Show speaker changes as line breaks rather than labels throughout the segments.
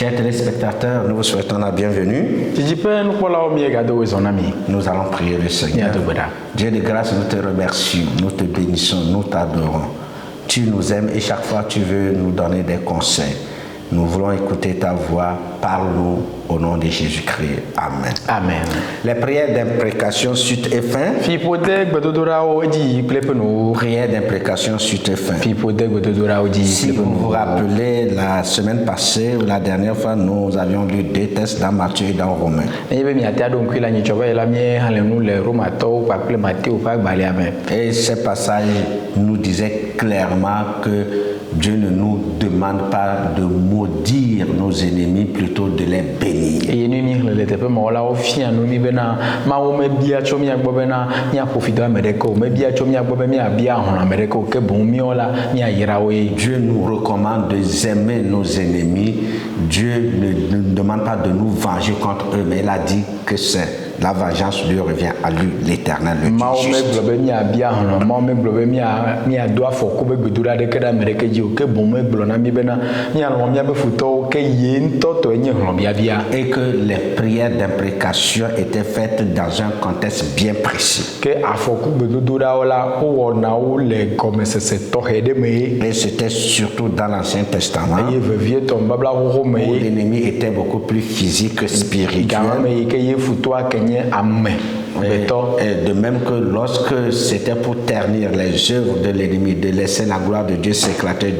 Chers téléspectateurs, nous vous souhaitons la bienvenue. Nous allons prier le Seigneur. Dieu de grâce, nous te remercions, nous te bénissons, nous t'adorons. Tu nous aimes et chaque fois tu veux nous donner des conseils. Nous voulons écouter ta voix. Parle-nous au nom de Jésus-Christ. Amen.
Amen.
Les prières d'imprécation suite et fin. Prières d'imprécation suite et fin. Si vous vous rappelez, la semaine passée ou la dernière fois, nous avions lu 2 textes dans Matthieu et dans Romains. Et ces passages nous disaient clairement que Dieu ne nous demande pas de maudire nos ennemis, plutôt de les bénir. Dieu nous recommande d'aimer nos ennemis. Dieu ne nous demande pas de nous venger contre eux, mais il a dit que la vengeance lui revient à lui, l'Éternel, le Dieu juste. Et que les prières d'imprécation étaient faites dans un contexte bien précis. Et c'était surtout dans l'Ancien Testament où l'ennemi était beaucoup plus physique que spirituel. Et de même que lorsque c'était pour ternir les œuvres de l'ennemi, de laisser la gloire de Dieu s'éclater,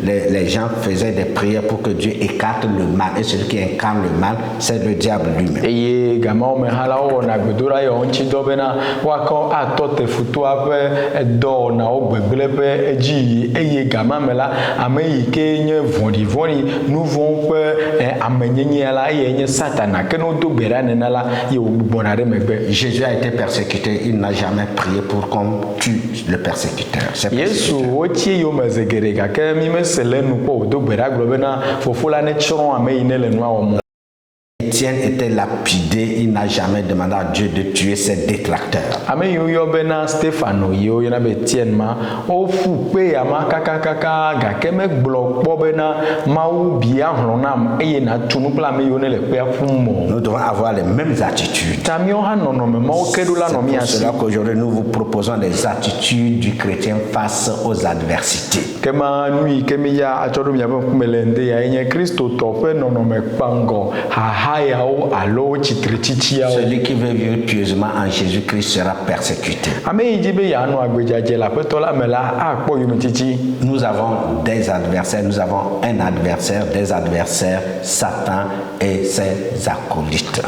les gens faisaient des prières pour que Dieu écarte le mal. Et celui qui incarne le mal, c'est le diable lui-même. Jésus a été persécuté, il n'a jamais prié pour qu'on tue le persécuteur. C'est Étienne était lapidé, il n'a jamais demandé à Dieu de tuer ses détracteurs. Nous devons avoir les mêmes attitudes. C'est pour cela qu'aujourd'hui nous vous proposons des attitudes du chrétien face aux adversités. Celui qui veut vivre pieusement en Jésus-Christ sera persécuté. Nous avons des adversaires, nous avons un adversaire, des adversaires, Satan et ses acolytes.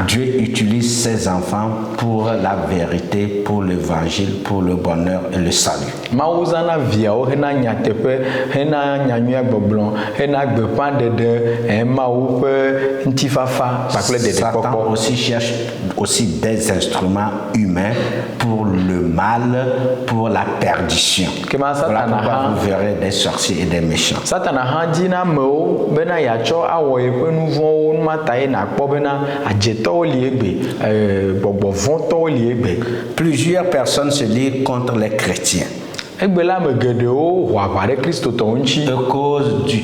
Dieu utilise ses enfants pour la vérité, pour l'évangile, pour le bonheur et le salut. Satan aussi cherche des instruments humains pour le mal, pour la perdition. Voilà pourquoi vous verrez des sorciers et des méchants. Plusieurs personnes se lient contre les chrétiens à cause du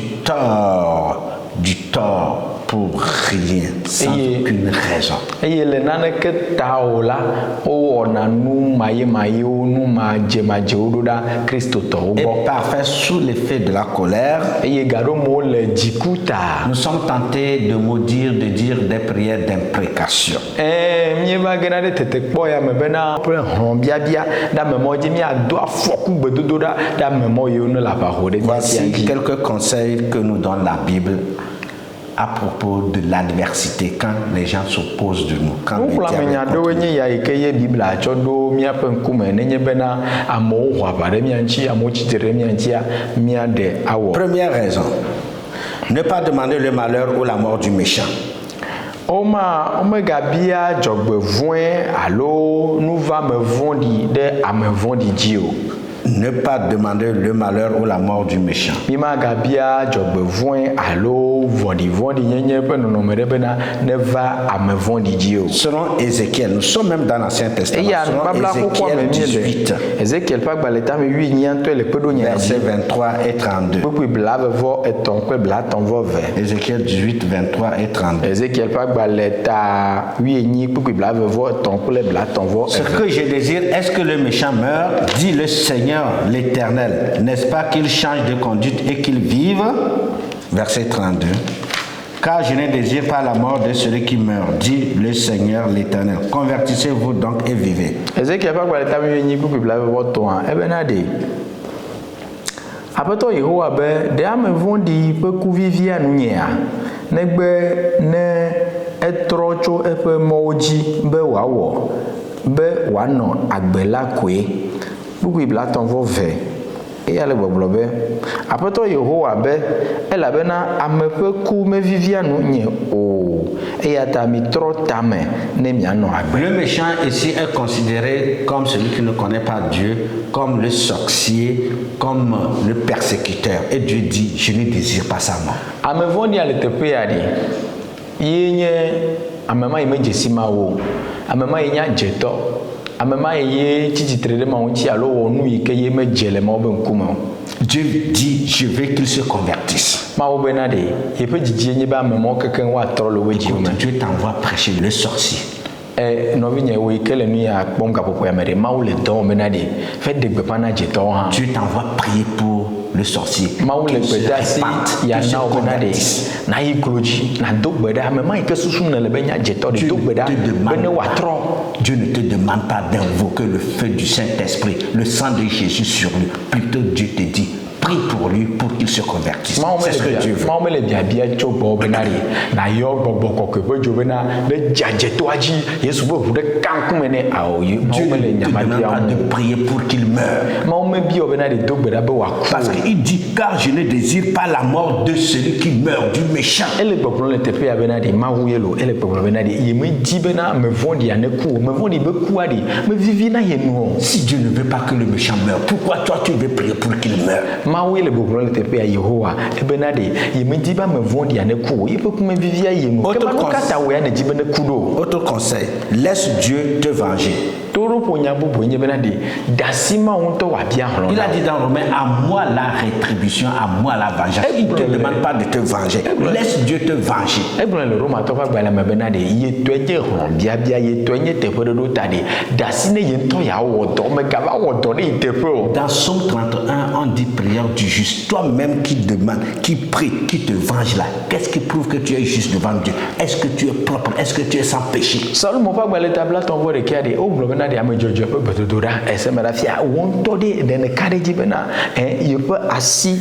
tort pour rien, sans aucune raison. Et parfois sous l'effet de la colère, nous sommes tentés de maudire, de dire des prières d'imprécation. Voici quelques conseils que nous donne la Bible à propos de l'adversité, quand les gens s'opposent de nous. Quand première raison, ne pas demander le malheur ou la mort du méchant. Ne pas demander le malheur ou la mort du méchant. Selon Ézéchiel, nous sommes même dans l'Ancien Testament. Selon Ézéchiel 18, versets 23 et 32. Ézéchiel 18, 23 et 32. Ce que je désire, est-ce que le méchant meurt? Dit le Seigneur l'Éternel. N'est-ce pas qu'il change de conduite et qu'il vive? Verset 32. Car je ne désire pas la mort de celui qui meurt, dit le Seigneur l'Éternel. Convertissez-vous donc et vivez.
Apeto Yehowa be de ame vondi pe kuvivia nunya negbe ne etro tso eƒe mɔwo dzi be wòawɔ be wòanɔ agbe la koe buku iblatɔn vɔ ve eya le gbɔgblɔ be Apeto Yehowa be elabena ame ƒe ku mevivia nu nye o eya ta mitrɔ tame ne mianɔ agbe.
Le méchant ici est considéré comme celui qui ne connaît pas Dieu, comme le sorcier, comme le persécuteur. Et Dieu dit, je ne désire pas sa mort.
Ame vondi ale teƒe ya ɖi ye nye ame ma yi me dzesi ma wo, ame ma yi nya dzetɔ, ame ma yi tsitsitre ɖe ma ŋuti alo wɔ nu yi ke ye me dze le ma wo be ŋkume o.
Dieu dit, je veux qu'il se convertisse.
Ma wo bena ɖe yeƒe dzidzi nye be ame ma wo kekeŋ woatrɔ le wo dzi me.
Dieu t'envoie prêcher le sorcier.
Nɔvinye wo yi ke le nu ya kpɔm gaƒoƒo ya me ɖe Mawu le dɔ wɔm bena ɖe fe de gbeƒã na dzetɔwo hã.
Dieu t'envoie prier pour le sorcier.
Mawu le gbe de asi ya na wo bena ɖe na yi klo dzi na do gbe ɖa ame ma yi ke susu ne le be nya dzetɔ ɖe do gbe ɖa be ne woatrɔ.
Dieu ne te demande pas d'invoquer le feu du Saint-Esprit, le sang de Jésus sur lui. Plutôt Dieu te dit, prie pour lui pour qu'il se convertisse. C'est ce que Dieu veut.
Mawu mele biabia tso gbɔ bena ɖe na yɔ gbɔgbɔ kɔkɔe ƒe dzo bena ne dzadzetɔa dzi Yesu ƒe ʋu ɖe kankume ne awo yi.
Dieu ne te demande pas de prier pour qu'il meure.
Mawu me biɔ bena ɖe do gbe ɖa be wòaku.
Parce qu'il dit, car je ne désire pas la mort de celui qui meurt, du méchant.
Ele gbɔgblɔ le teƒe ya bena ɖe Mawu ye lo ele gbɔgblɔ bena ɖe ye me di bena ame vɔ̃ɖia ne ku o, ame vɔ̃ɖi be kua ɖe me vivi na ye nu o.
Si Dieu ne veut pas que le méchant meure, pourquoi toi tu veux prier pour qu'il meure?
Mawu ye le gbɔgblɔ le teƒe ya Yehowa ebena ɖe ye me di be ame vɔ̃ɖia ne ku o, ye ƒe kume vivia ye nu. Ke nu ka ta wo ya ne di be ne ku ɖo?
Autre conseil, laisse Dieu te venger.
Toɖoƒo nya bubu nye bena ɖe dasi Mawu ŋutɔ wòabia hlɔ̃.
Il a dit dans Romains, à moi la rétribution, à moi la vengeance. Il ne te demande pas de te venger. Laisse Dieu te venger.
Egblɔ le Romatɔ ƒe agbalẽ me bena ɖe ye tɔe nye hlɔ̃biabia, ye tɔe nye teƒe ɖoɖo ta ɖe dasi ne ye ŋutɔ ya wɔ dɔ megava wɔ dɔ ɖe yi teƒe o.
Dans Somme 31, on dit prière du juste. Toi-même qui demande, qui prie, qui te venge là, qu'est-ce qui prouve que tu es juste devant Dieu? Est-ce que tu es propre? Est-ce que tu es sans péché?
Salomo ƒe agbalẽ ta bla tɔn vɔ ɖekea ɖe wogblɔ bena ɖe ame dzɔdzɔe ƒe gbedodoɖa ese me ɖa fia wo ŋutɔ ɖe ɖeneka ɖe dzi bena yeƒe asi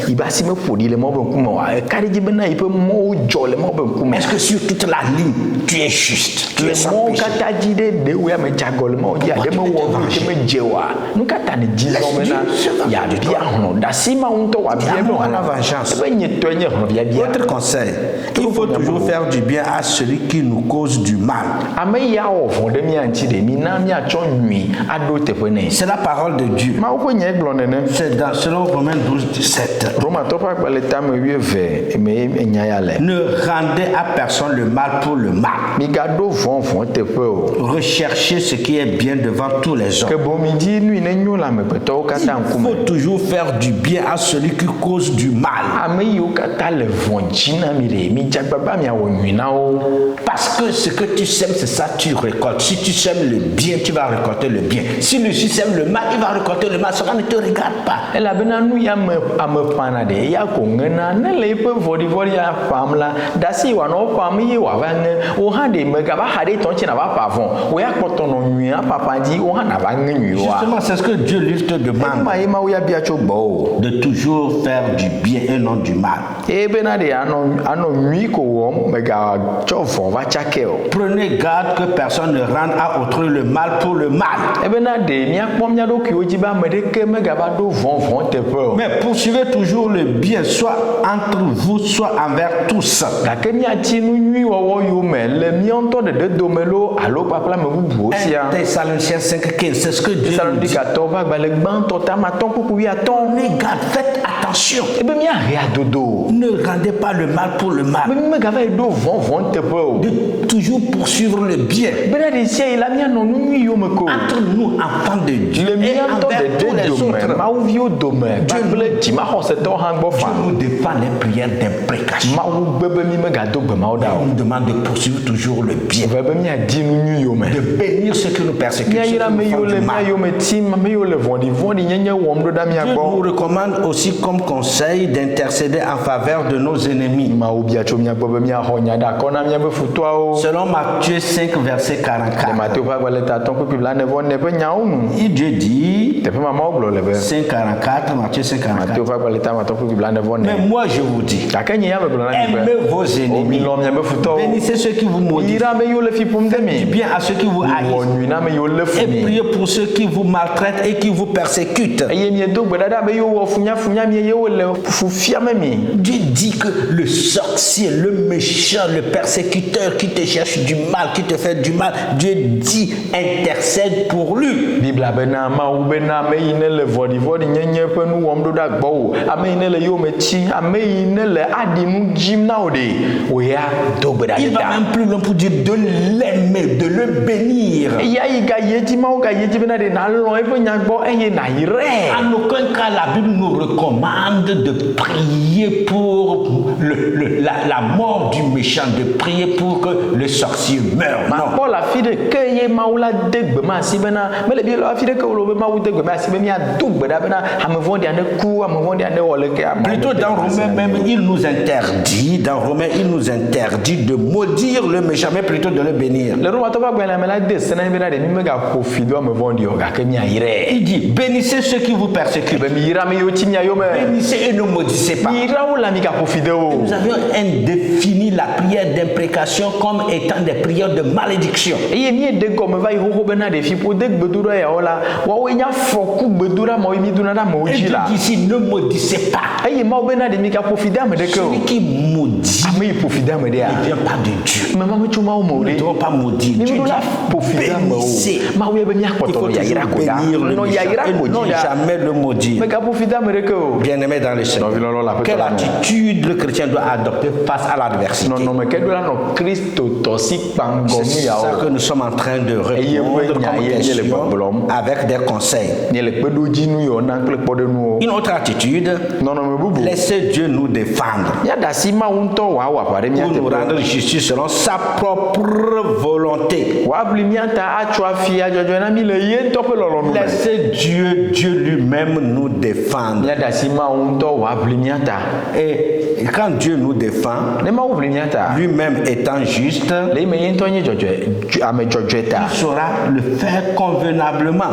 yiƒe asi me ƒo ɖi le Mawu ƒe ŋkume o, eka ɖe dzi bena yiƒe mɔwo dzɔ le Mawu ƒe ŋkume.
Est-ce que sur toute la ligne tu es juste? Tu
le
es sans
mɔwo
péché?
katã dzi ɖe ɖewo ya me dzagɔ le Mawu dzi aɖe me wɔ nu ke me dze oa nu katã ne dzi zɔ bena yabia hlɔ̃ dasi Mawu ŋutɔ wòabia be
la vengeance.
ebe nye tɔe nye hlɔ̃biabia.
Autre conseil, il faut toujours faire du bien à celui qui nous cause du mal.
Ame ya wɔ vɔ ɖe mía ŋuti ɖe mina míatsɔ nyui aɖo teƒe nɛ.
C'est la parole de Dieu.
Mawu ƒe nya gblɔ nene.
C'est dans selon Romains 12, 17.
Romatɔ ƒe agbalẽ tame 12 me enya ya le.
Ne rendez à personne le mal pour le mal.
Migaɖo vɔ̃ teƒe o.
Recherchez ce qui est bien devant tous les hommes.
Ke boŋ midi nu yi ne nyo le amegbetɔwo katã
Il
ŋkume.
faut toujours faire du bien à celui qui cause du mal.
Ame yiwo katã le vɔ̃ dzi na mi ɖe midzagbagba miawɔ nyui na wo.
Parce que ce que tu sèmes, c'est ça tu récoltes. Si tu sèmes le bien, tu vas récolter le bien. Si le sème le mal, il va récolter le mal. Cela ne te regarde pas.
Elabena nu ya ame ƒãna ɖe ya ko ŋena ne le yiƒe vɔɖivɔɖi ya ƒãm la dasi wòanɔ ƒãm ye wòava ŋe wo hã ɖe megava ha ɖe tɔn tsi nava ƒã vɔ wo ya kpɔtɔ nɔ nyuia ƒaƒã dzi wo hã nava ŋe nyuiwoa.
Justement, c'est ce que Dieu lui te demande.
Ma ye Mawu ya bia tso gbɔ o. o.
De toujours faire du bien et non du mal.
E bena de ano nyui ko wom me ga cho von va chake o.
Prenez garde que personne ne rende à autrui le mal pour le mal.
E bena de mia kpom mia do ki oji ba me de ke me ga ba do von te pe o.
Mais poursuivez toujours le bien, soit entre vous, soit envers tous.
Ga ke mia ti nu nyui wo yo me le mi onto de domelo alo papla me bubu sia.
Thessaloniciens 5:15, c'est ce que Dieu nous dit. Prenez garde, faites attention. Ne rendez pas le mal pour le mal. De toujours poursuivre le bien. Entre nous, enfants de Dieu, et envers tous les autres. Dieu nous défend les prières d'imprécation. Il nous demande de poursuivre toujours le bien. De bénir ceux qui nous persécutent. Dieu nous recommande aussi comme conseil d'intercéder en faveur de nos ennemis. Selon Matthieu 5, verset 44. Dieu dit, 5:44, Matthieu 5:44. Mais moi je vous dis, aimez vos ennemis, bénissez ceux qui vous maudissent, faites du bien à ceux qui vous haïssent, et priez pour ceux qui vous maltraitent et qui vous persécutent. Dieu dit que le sorcier, le méchant, le persécuteur qui te cherche du mal, qui te fait du mal, Dieu dit intercède pour lui. Il va même plus loin pour dire de l'aimer, de le bénir. En aucun cas, la Bible nous recommande de prier pour la mort du méchant, de prier pour que le sorcier meure. Non. Plutôt dans Romains même, il nous interdit, de maudire le méchant, mais plutôt de le bénir. Il dit, bénissez ceux qui vous persécutent. Bénissez et ne maudissez pas. Nous avions défini la prière d'imprécation comme étant des prières de malédiction. Dieu dit ici, ne maudissez pas. Celui qui maudit ne vient pas de Dieu. Nous ne devons pas maudire. Dieu dit, bénissez. Il faut toujours bénir le méchant et ne jamais le maudire. Bien-aimé dans le Seigneur, quelle attitude le chrétien doit adopter face à l'adversité? C'est ça que nous sommes en train de répondre comme question avec des conseils. Une autre attitude, laissez Dieu nous défendre pour nous rendre justice selon sa propre volonté. Laissez Dieu lui-même nous défendre. Et quand Dieu nous défend, lui-même étant juste, il saura le faire convenablement.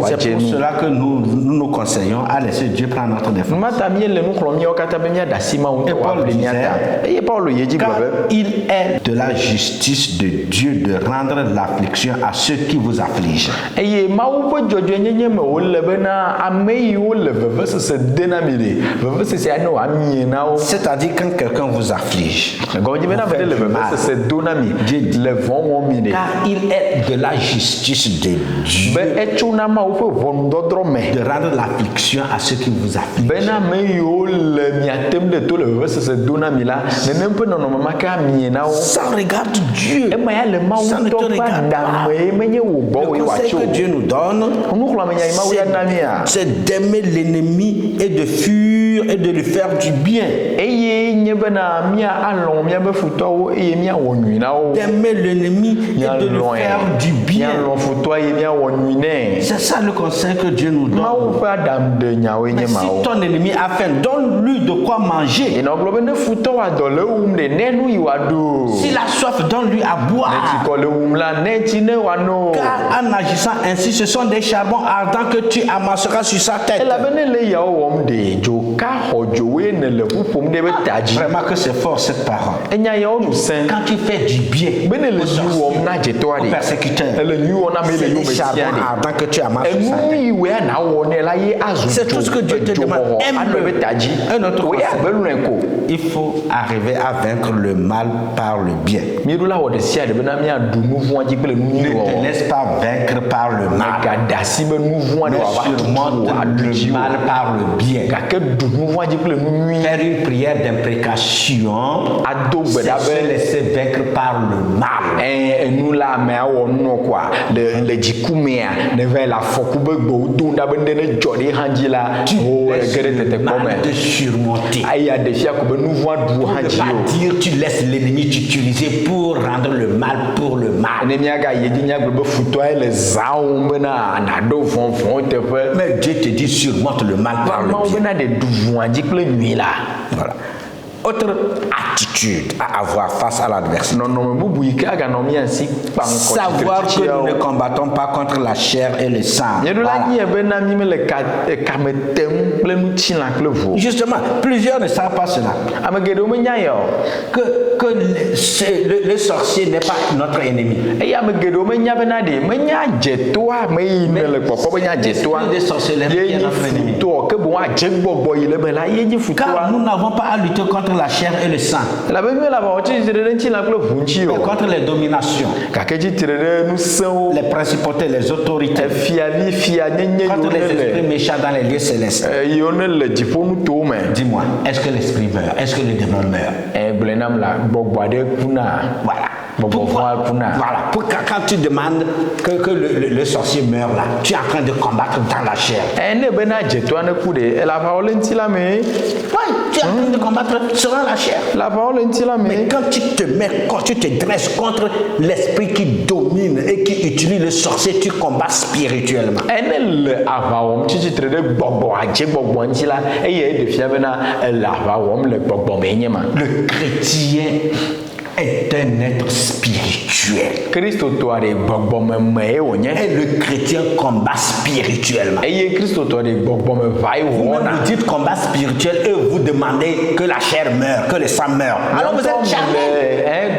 C'est pour cela que nous conseillons à laisser Dieu prendre notre défense. Et Paul disait, car il est de la justice de Dieu de rendre l'affliction à ceux qui vous affligent. C'est-à-dire quand quelqu'un vous afflige, Dieu dit, car il est de la justice de Dieu de rendre l'affliction à ceux qui vous affligent. Ça regarde Dieu. Ça ne te regarde pas. Le conseil que Dieu nous donne, c'est d'aimer l'ennemi et de fuir nuire et de lui faire du bien. D'aimer l'ennemi et de lui faire du bien. C'est ça le conseil que Dieu nous donne. Mais si ton ennemi a faim, donne-lui de quoi manger. S'il a soif, donne-lui à boire. Car en agissant ainsi, ce sont des charbons ardents que tu amasseras sur sa tête. Vraiment que c'est fort cette parole. Quand tu fais du bien aux persécuteurs, c'est des charbons ardents que tu amasses sur sa tête. C'est tout ce que Dieu te demande. Aime-le. Un autre conseil. Il faut arriver à vaincre le mal par le bien. Ne te laisse pas vaincre par le mal. Mais surmonte le mal par le bien. Faire une prière d'imprécation, c'est se laisser vaincre par le mal. De surmonter. On ne peut pas dire tu laisses l'ennemi t'utiliser pour rendre le mal pour le mal. Mais Dieu te dit surmonte le mal par le bien. Voilà. Autre attitude à avoir face à l'adversaire. Savoir que nous ne combattons pas contre la chair et le sang. Voilà. Justement, plusieurs ne savent pas cela. Que le sorcier n'est pas notre ennemi. Les sorciers n'est notre ennemi. Car nous n'avons pas à lutter contre la chair et le sang. Mais contre les dominations, les principautés, les autorités, contre les esprits méchants dans les lieux célestes. Dis-moi, est-ce que l'esprit meurt? Est-ce que le démon meurt? Voilà. Voilà. Quand tu demandes que le sorcier meurt là, tu es en train de combattre dans la chair. Oui, tu es en train de combattre selon la chair. Mais quand tu te mets, quand tu te dresses contre l'esprit qui domine et qui utilise le sorcier, tu combats spirituellement. Le chrétien est un être spirituel. Et le chrétien combat spirituellement. Vous nous dites combat spirituel et vous demandez que la chair meure, que le sang meure. Alors vous êtes charnel.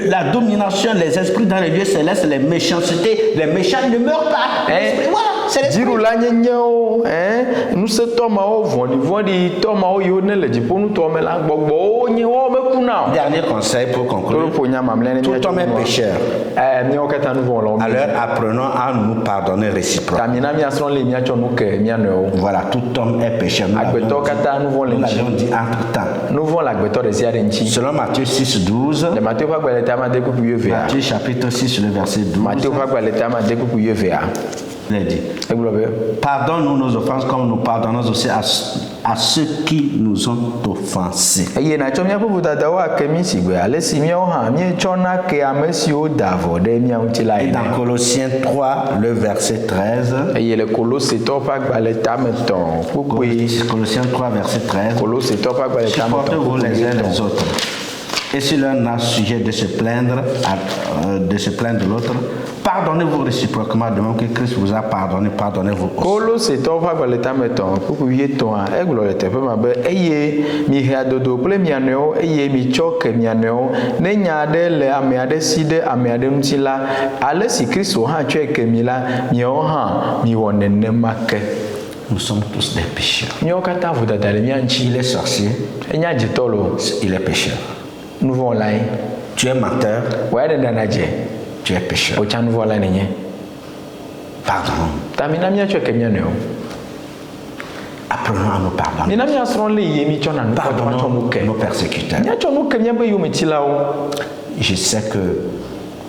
La domination, les esprits dans les lieux célestes, les méchancetés, les méchants ne meurent pas. Voilà, c'est l'esprit. Dernier conseil pour conclure. Tout homme est pécheur. Alors apprenons à nous pardonner réciproquement. Voilà, tout homme est pécheur. Nous l'avons dit entre temps. Selon Matthieu 6, 12. Matthieu chapitre 6, le verset 12. Il a dit, pardonne-nous nos offenses comme nous pardonnons aussi à ceux qui nous ont offensés. Et dans Colossiens 3, le verset 13. Colossiens 3, verset 13. Supportez-vous les uns les autres. Et si l'un a sujet de se plaindre de l'autre, pardonnez-vous réciproquement de même que Christ vous a pardonné, pardonnez-vous aussi. Nous sommes tous des pécheurs. Il est sorcier, il est pécheur. Tu es menteur, tu es pécheur. Pardon. Apprenons à nous pardonner. Pardonnons nos persécuteurs. Je sais que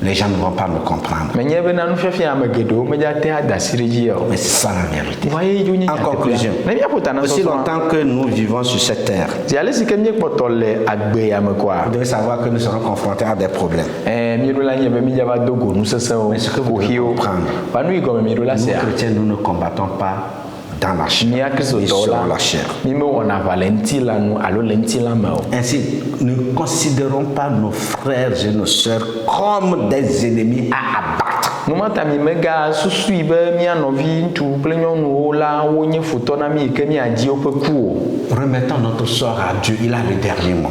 les gens ne vont pas me comprendre.
Mais
c'est ça la vérité. En conclusion, aussi longtemps que nous vivons sur cette terre, vous devez savoir que nous serons confrontés à des problèmes. Mais ce que vous devez comprendre, nous chrétiens, nous ne combattons pas dans la chair et sur la chair. Ainsi, ne considérons pas nos frères et nos sœurs comme des ennemis à abattre. Remettons notre sort à Dieu, il a le dernier mot.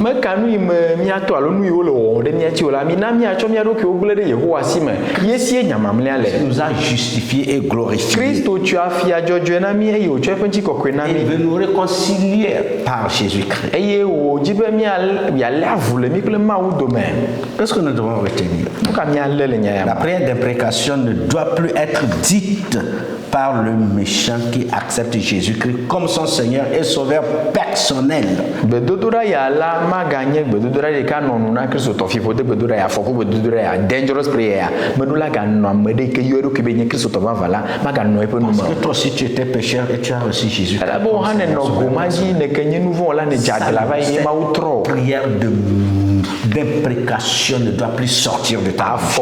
Il nous a justifiés et glorifiés. Il veut nous réconcilier par Jésus-Christ. Qu'est-ce que nous devons retenir? La prière d'imprécation ne doit plus être dite par le méchant qui accepte Jésus-Christ comme son Seigneur et Sauveur personnel. Parce que toi aussi tu étais pécheur et tu as reçu Jésus. La prière d'imprécation ne doit plus sortir de ta bouche.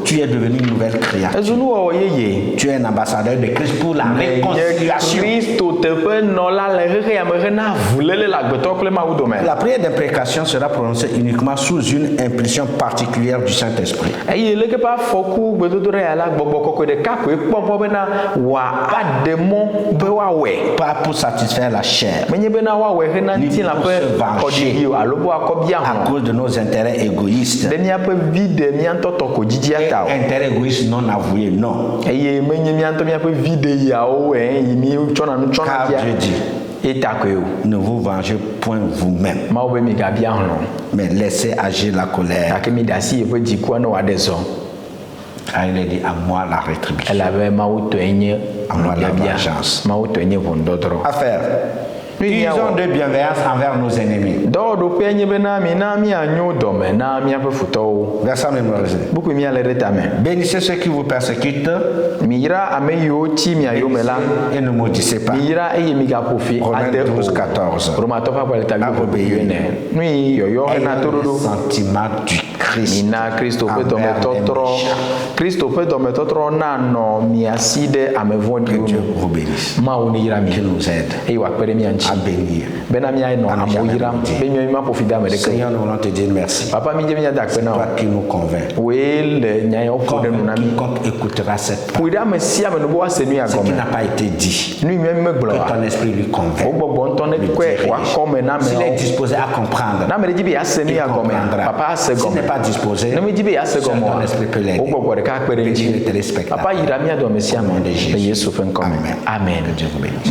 Tu es devenu une nouvelle créature. Tu es un ambassadeur de Christ pour la réconciliation. La prière d'imprécation sera prononcée uniquement sous une impulsion particulière du Saint-Esprit. Pas pour satisfaire la chair, ni pour se venger à cause de nos intérêts égoïstes. Intérêts égoïstes non avoués, non. Car Dieu dit, ne vous vengez point vous-même, mais laissez agir la colère. Il a dit, à moi la rétribution, à moi la vengeance. À faire. Usons de bienveillance envers nos ennemis. Verset mémorisé. Bénissez ceux qui vous persécutent et ne maudissez pas. Romains 12:14. Le sentiment du Christ envers les méchants. Que Dieu vous bénisse. Qu'il nous aide à bénir. Seigneur, nous voulons te dire merci. Toi qui nous convainc. Quiconque écoutera cette parole, ce qui n'a pas été dit, que ton esprit lui convainc. S'il est disposé à comprendre, il comprendra. S'il n'est pas disposé, seul ton esprit peut l'aider. Bénis les téléspectateurs. Au nom de Jésus. Amen.
Amen.
Que Dieu vous bénisse.